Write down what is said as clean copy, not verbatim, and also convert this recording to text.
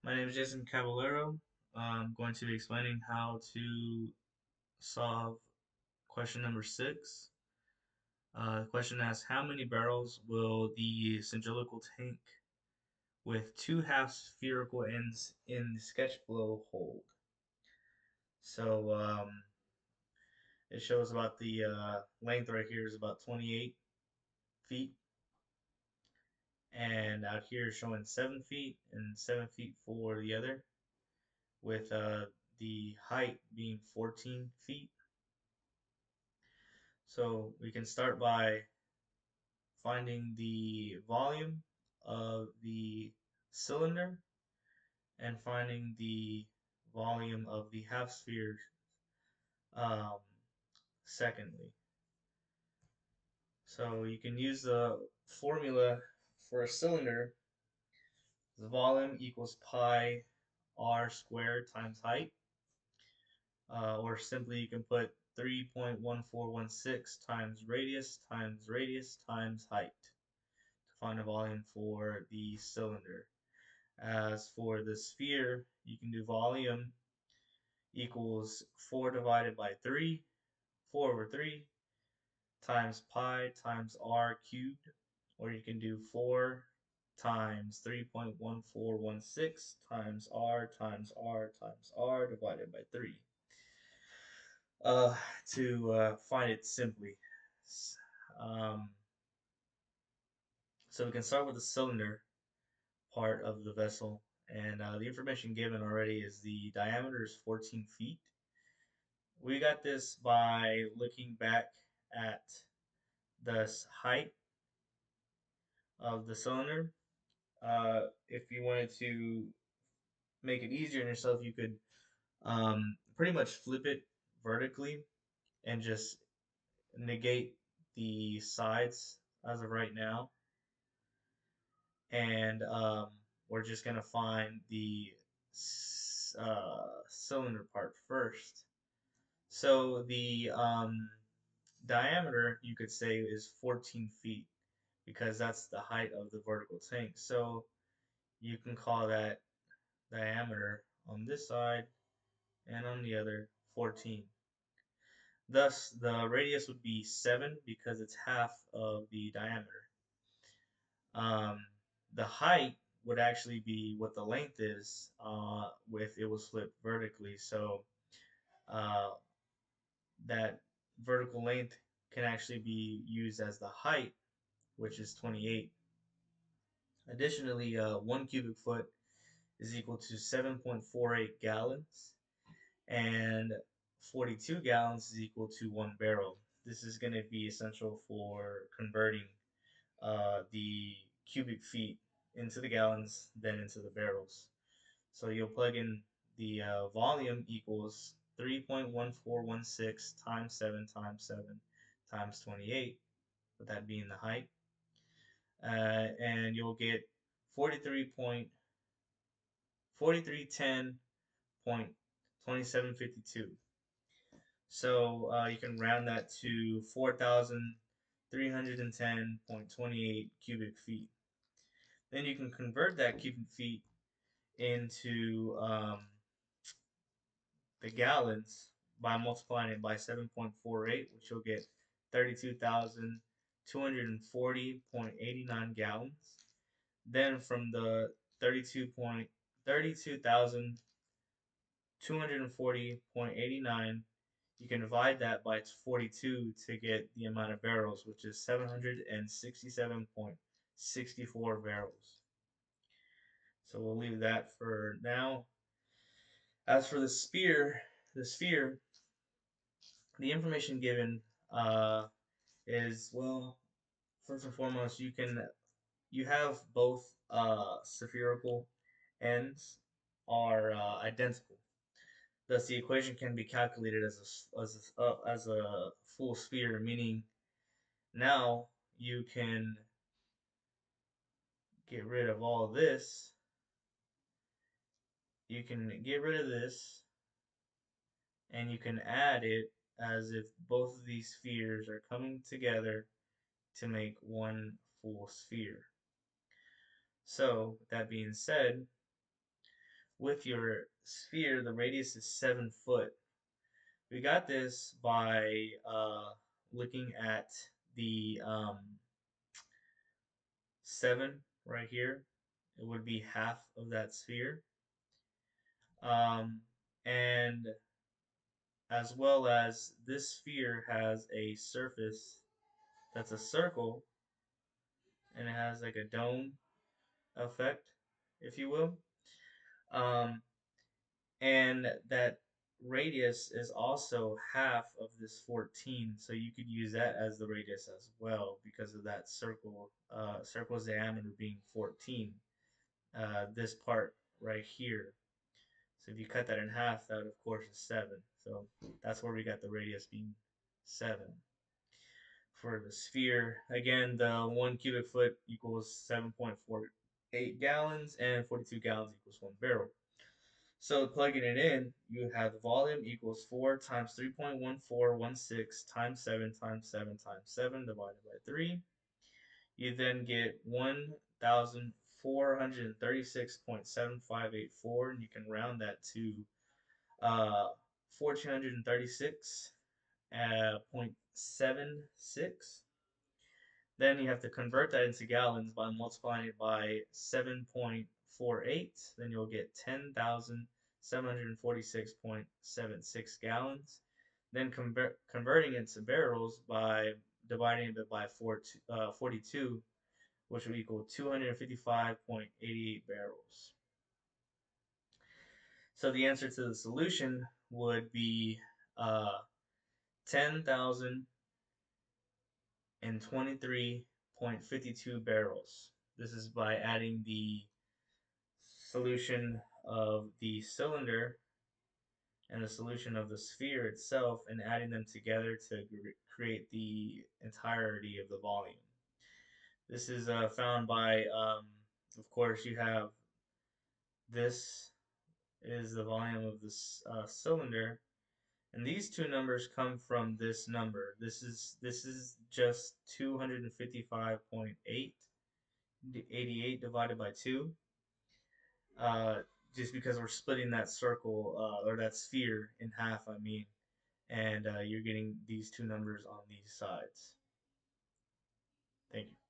My name is Jason Caballero. I'm going to be explaining how to solve question number 6. The question asks, how many barrels will the cylindrical tank with two half spherical ends in the sketch below hold? So it shows about the length right here is about 28 feet, and out here is showing 7 feet and 7 feet for the other, with the height being 14 feet. So we can start by finding the volume of the cylinder and finding the volume of the half sphere um, secondly. So you can use the formula for a cylinder. The volume equals pi r squared times height, or simply you can put 3.1416 times radius times height to find a volume for the cylinder. As for the sphere, you can do volume equals 4 divided by 3, 4 over 3, times pi times r cubed, or you can do 4 times 3.1416 times r divided by 3 to find it simply. Um, so we can start with the cylinder part of the vessel, and the information given already is the diameter is 14 feet. We got this by looking back at the height of the cylinder. If you wanted to make it easier on yourself, you could pretty much flip it vertically and just negate the sides as of right now. And we're just going to find the cylinder part first. So the diameter, you could say, is 14 feet because that's the height of the vertical tank. So you can call that diameter on this side and on the other 14. Thus, the radius would be 7 because it's half of the diameter. Um, the height would actually be what the length is if it was flipped vertically. So uh, that vertical length can actually be used as the height, which is 28. Additionally, 1 cubic foot is equal to 7.48 gallons, and 42 gallons is equal to 1 barrel. This is going to be essential for converting the cubic feet into the gallons, then into the barrels. So you'll plug in the volume equals 3.1416 times 7 times 7 times 28, with that being the height, and you'll get 43.4310.2752. So you can round that to 4,310.28 cubic feet. Then you can convert that cubic feet into the gallons by multiplying it by 7.48, which you'll get 32,240.89 gallons. Then from the 32,240.89, you can divide that by 42 to get the amount of barrels, which is 767.64 barrels. So we'll leave that for now. As for the sphere, the information given is, well, first and foremost, you have both spherical ends are identical. Thus, the equation can be calculated as a full sphere, meaning now you can get rid of all this. You can get rid of this, and you can add it as if both of these spheres are coming together to make one full sphere. So, with that being said, with your sphere, the radius is 7 foot. We got this by looking at the 7 right here. It would be half of that sphere. And as well as this sphere has a surface that's a circle, and it has like a dome effect, if you will. Um, and that radius is also half of this 14, so you could use that as the radius as well because of that circle's diameter being 14. This part right here. So if you cut that in half, that of course is 7. So that's where we got the radius being 7. For the sphere, again, the 1 cubic foot equals 7.48 gallons, and 42 gallons equals 1 barrel. So plugging it in, you have the volume equals 4 times 3.1416 times 7 times 7 times 7 divided by 3. You then get 1,436.7584, and you can round that to 1,436.76. Then you have to convert that into gallons by multiplying it by 7.48. Then you'll get 10,746.76 gallons. Then converting it to barrels by dividing it by 42, which will equal 255.88 barrels. So the answer to the solution would be 10,023.52 barrels. This is by adding the solution of the cylinder and the solution of the sphere itself and adding them together to create the entirety of the volume. This is found by, of course, you have this is the volume of this cylinder, and these two numbers come from this number. This is just 255.88 divided by 2. Uh, just because we're splitting that circle or that sphere in half, I mean, and you're getting these two numbers on these sides. Thank you.